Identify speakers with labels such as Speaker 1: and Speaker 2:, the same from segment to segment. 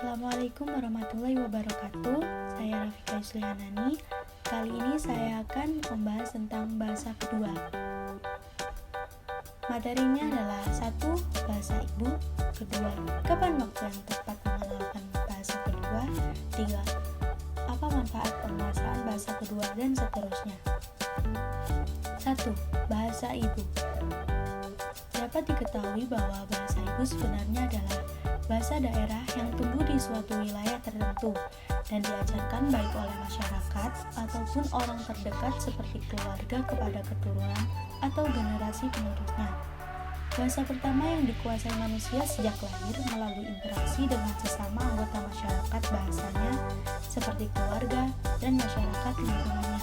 Speaker 1: Assalamualaikum warahmatullahi wabarakatuh. Saya Rafika Yuslianani. Kali ini saya akan membahas tentang bahasa kedua. Materinya adalah 1. Bahasa ibu. 2. Kapan waktu yang tepat mengenalkan bahasa kedua. 3. Apa manfaat penguasaan bahasa kedua, dan seterusnya. 1. Bahasa ibu. Dapat diketahui bahwa bahasa ibu sebenarnya adalah bahasa daerah yang tumbuh di suatu wilayah tertentu dan diajarkan baik oleh masyarakat ataupun orang terdekat seperti keluarga kepada keturunan atau generasi penerusnya. Bahasa pertama yang dikuasai manusia sejak lahir melalui interaksi dengan sesama anggota masyarakat bahasanya seperti keluarga dan masyarakat lingkungannya.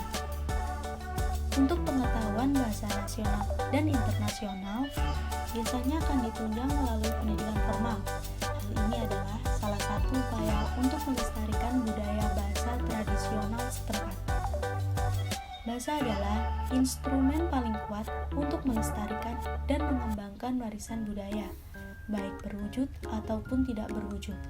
Speaker 1: Untuk pengetahuan bahasa nasional dan internasional, biasanya akan ditunjang melalui pendidikan formal. Hal ini adalah salah satu upaya untuk melestarikan budaya bahasa tradisional setempat. Bahasa adalah instrumen paling kuat untuk melestarikan dan mengembangkan warisan budaya, baik berwujud ataupun tidak berwujud.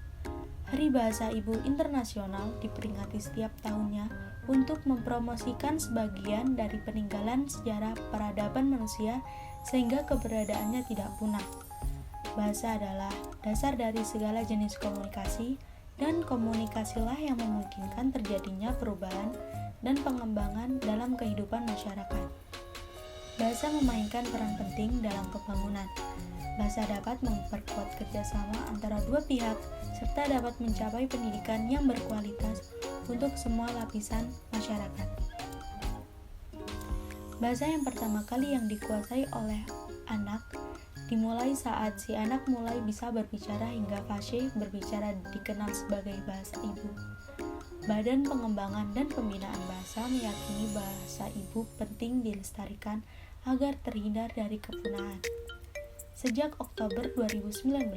Speaker 1: Hari Bahasa Ibu Internasional diperingati setiap tahunnya untuk mempromosikan sebagian dari peninggalan sejarah peradaban manusia sehingga keberadaannya tidak punah. Bahasa adalah dasar dari segala jenis komunikasi, dan komunikasilah yang memungkinkan terjadinya perubahan dan pengembangan dalam kehidupan masyarakat. Bahasa memainkan peran penting dalam pembangunan. Bahasa dapat memperkuat kerjasama antara dua pihak, serta dapat mencapai pendidikan yang berkualitas untuk semua lapisan masyarakat. Bahasa yang pertama kali yang dikuasai oleh anak dimulai saat si anak mulai bisa berbicara hingga fase berbicara dikenal sebagai bahasa ibu. Badan Pengembangan dan Pembinaan Bahasa meyakini bahasa ibu penting dilestarikan agar terhindar dari kepunahan. Sejak Oktober 2019,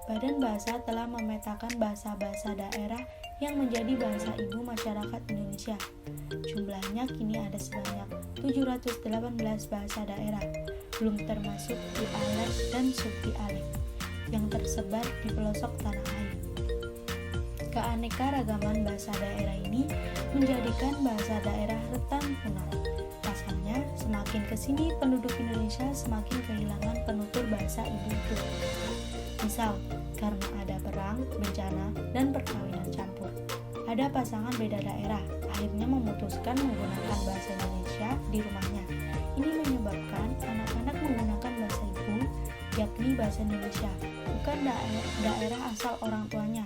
Speaker 1: Badan Bahasa telah memetakan bahasa-bahasa daerah yang menjadi bahasa ibu masyarakat Indonesia. Jumlahnya kini ada sebanyak 718 bahasa daerah, belum termasuk dialek dan subdialek yang tersebar di pelosok tanah air. Keanekaragaman bahasa daerah ini menjadikan bahasa daerah rentan punah. Pasalnya, semakin kesini penduduk Indonesia semakin kehilangan penutur bahasa ibu itu. Misal, karena ada perang, bencana, dan perkawinan campur. Ada pasangan beda daerah, akhirnya memutuskan menggunakan bahasa Indonesia di rumahnya. Ini menyebabkan anak-anak menggunakan bahasa ibu, yakni bahasa Indonesia, bukan daerah asal orang tuanya.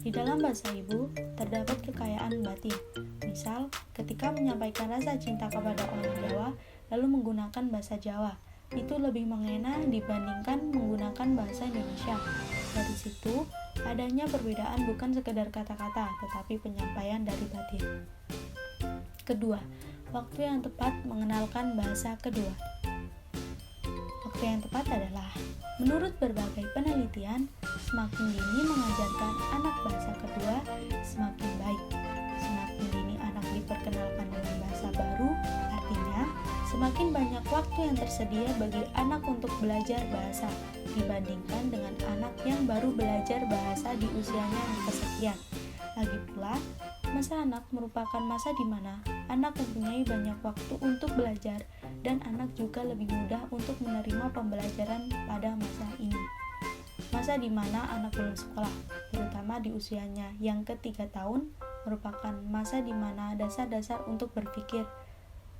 Speaker 1: Di dalam bahasa ibu, terdapat kekayaan batin. Misal, ketika menyampaikan rasa cinta kepada orang Jawa, lalu menggunakan bahasa Jawa, itu lebih mengena dibandingkan menggunakan bahasa Indonesia. Dari situ, adanya perbedaan bukan sekedar kata-kata, tetapi penyampaian dari batin. Kedua, waktu yang tepat mengenalkan bahasa kedua. Waktu yang tepat adalah, menurut berbagai penelitian, semakin dini mengajarkan anak bahasa kedua, semakin baik. Semakin dini anak diperkenalkan dengan bahasa baru, artinya semakin banyak waktu yang tersedia bagi anak untuk belajar bahasa dibandingkan dengan anak yang baru belajar bahasa di usianya yang kesekian. Lagi pula, masa anak merupakan masa di mana anak mempunyai banyak waktu untuk belajar dan anak juga lebih mudah untuk menerima pembelajaran pada masa ini. Masa di mana anak belum sekolah, terutama di usianya yang ke-3 tahun, merupakan masa di mana dasar-dasar untuk berpikir,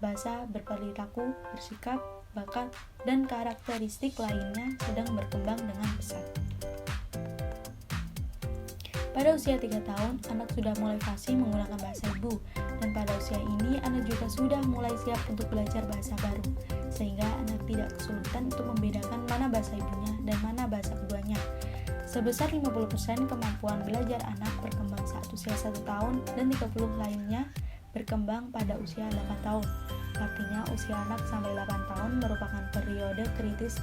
Speaker 1: bahasa, berperilaku, bersikap, bakat, dan karakteristik lainnya sedang berkembang dengan pesat. Pada usia 3 tahun, anak sudah mulai fasih menggunakan bahasa ibu, dan pada usia ini anak juga sudah mulai siap untuk belajar bahasa baru, sehingga anak tidak kesulitan untuk membedakan mana bahasa ibunya dan mana bahasa keduanya. Sebesar 50% kemampuan belajar anak berkembang saat usia 1 tahun dan 30% lainnya berkembang pada usia 8 tahun. Artinya usia anak sampai 8 tahun merupakan periode kritis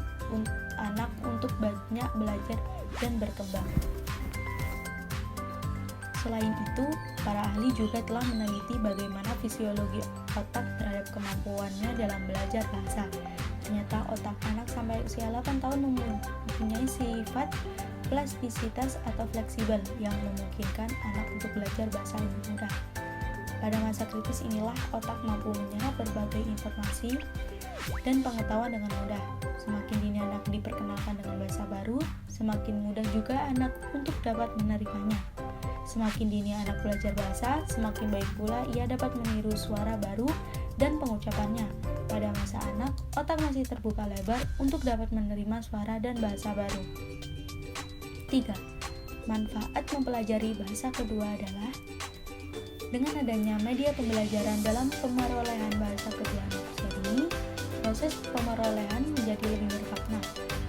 Speaker 1: anak untuk banyak belajar dan berkembang. Selain itu, para ahli juga telah meneliti bagaimana fisiologi otak terhadap kemampuannya dalam belajar bahasa. Ternyata otak anak sampai usia 8 tahun mempunyai sifat plastisitas atau fleksibel yang memungkinkan anak untuk belajar bahasa lebih mudah. Pada masa kritis inilah otak mampu menyerap berbagai informasi dan pengetahuan dengan mudah. Semakin dini anak diperkenalkan dengan bahasa baru, semakin mudah juga anak untuk dapat menerimanya. Semakin dini anak belajar bahasa, semakin baik pula ia dapat meniru suara baru dan pengucapannya. Pada masa anak, otak masih terbuka lebar untuk dapat menerima suara dan bahasa baru. 3. Manfaat mempelajari bahasa kedua adalah dengan adanya media pembelajaran dalam pemerolehan bahasa kedua anak usia dini, proses pemerolehan menjadi lebih bermakna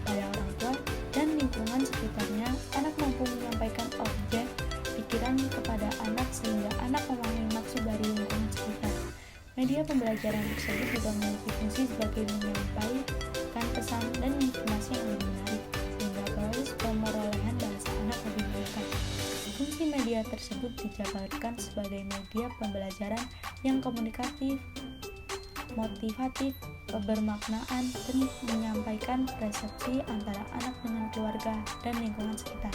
Speaker 1: pada orang tua dan lingkungan sekitarnya. Anak mampu menyampaikan objek pikiran kepada anak sehingga anak memahami maksud dari lingkungan sekitar. Media pembelajaran tersebut juga memiliki fungsi sebagai menyampaikan pesan dan informasi yang lebih menarik, sehingga proses pemerolehan bahasa anak lebih meningkat. Fungsi media tersebut dijabarkan sebagai media pembelajaran yang komunikatif, motivatif, bermaknaan, dan menyampaikan persepsi antara anak dengan keluarga dan lingkungan sekitar.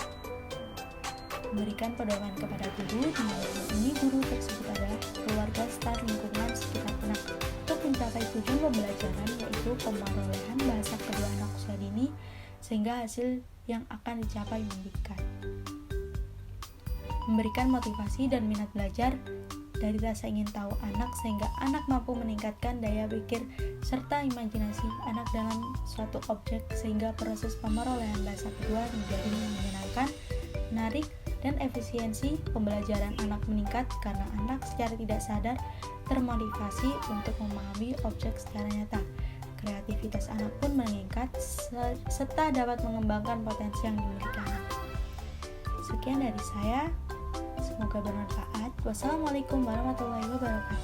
Speaker 1: Memberikan pedoman kepada guru, di mana ini guru tersebut adalah keluarga serta lingkungan sekitar anak untuk mencapai tujuan pembelajaran, yaitu pemerolehan bahasa kedua anak usia dini, sehingga hasil yang akan dicapai mendidik. Memberikan motivasi dan minat belajar dari rasa ingin tahu anak sehingga anak mampu meningkatkan daya pikir serta imajinasi anak dalam suatu objek, sehingga proses pemerolehan bahasa kedua menjadi menyenangkan, menarik, dan efisiensi pembelajaran anak meningkat karena anak secara tidak sadar termotivasi untuk memahami objek secara nyata. Kreativitas anak pun meningkat serta dapat mengembangkan potensi yang dimiliki anak. Sekian dari saya. Semoga bermanfaat. Wassalamualaikum warahmatullahi wabarakatuh.